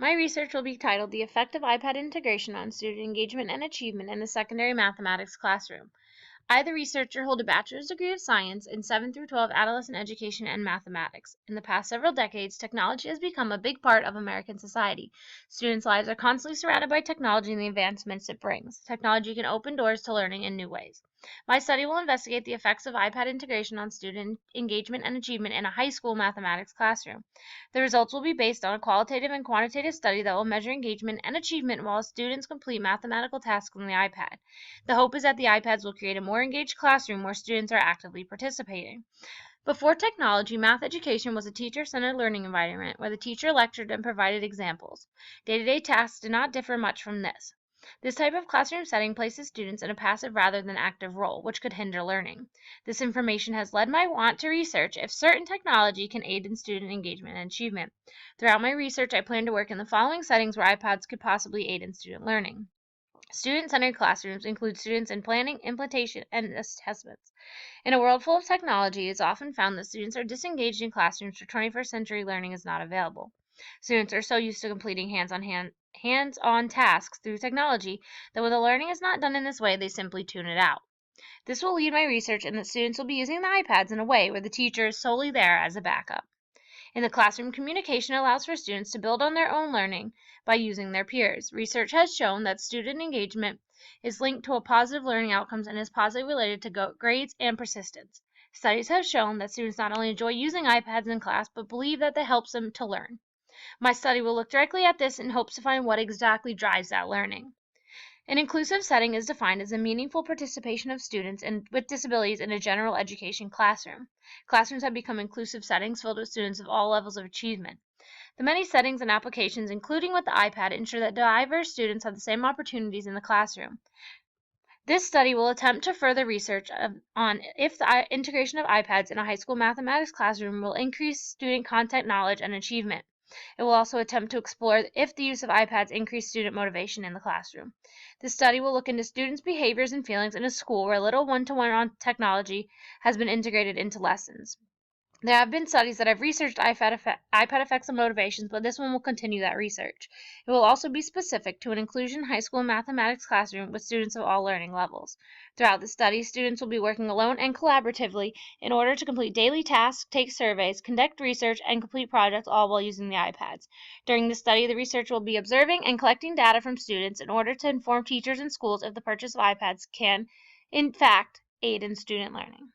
My research will be titled The Effect of iPad Integration on Student Engagement and Achievement in the Secondary Mathematics Classroom. I, the researcher, hold a bachelor's degree of science in 7 through 12 adolescent education and mathematics. In the past several decades, technology has become a big part of American society. Students' lives are constantly surrounded by technology and the advancements it brings. Technology can open doors to learning in new ways. My study will investigate the effects of iPad integration on student engagement and achievement in a high school mathematics classroom. The results will be based on a qualitative and quantitative study that will measure engagement and achievement while students complete mathematical tasks on the iPad. The hope is that the iPads will create a more engaged classroom where students are actively participating. Before technology, math education was a teacher-centered learning environment where the teacher lectured and provided examples. Day-to-day tasks did not differ much from this. This type of classroom setting places students in a passive rather than active role, which could hinder learning. This information has led my want to research if certain technology can aid in student engagement and achievement. Throughout my research, I plan to work in the following settings where iPads could possibly aid in student learning. Student-centered classrooms include students in planning, implementation, and assessments. In a world full of technology, it is often found that students are disengaged in classrooms where 21st century learning is not available. Students are so used to completing hands-on tasks through technology that when the learning is not done in this way, they simply tune it out. This will lead my research in that students will be using the iPads in a way where the teacher is solely there as a backup. In the classroom, communication allows for students to build on their own learning by using their peers. Research has shown that student engagement is linked to positive learning outcomes and is positively related to grades and persistence. Studies have shown that students not only enjoy using iPads in class, but believe that it helps them to learn. My study will look directly at this in hopes to find what exactly drives that learning. An inclusive setting is defined as a meaningful participation of students with disabilities in a general education classroom. Classrooms have become inclusive settings filled with students of all levels of achievement. The many settings and applications, including with the iPad, ensure that diverse students have the same opportunities in the classroom. This study will attempt to further research on if the integration of iPads in a high school mathematics classroom will increase student content knowledge and achievement. It will also attempt to explore if the use of iPads increased student motivation in the classroom. This study will look into students' behaviors and feelings in a school where little one-to-one technology has been integrated into lessons. There have been studies that have researched iPad effects and motivations, but this one will continue that research. It will also be specific to an inclusion high school mathematics classroom with students of all learning levels. Throughout the study, students will be working alone and collaboratively in order to complete daily tasks, take surveys, conduct research, and complete projects, all while using the iPads. During the study, the researcher will be observing and collecting data from students in order to inform teachers and schools if the purchase of iPads can, in fact, aid in student learning.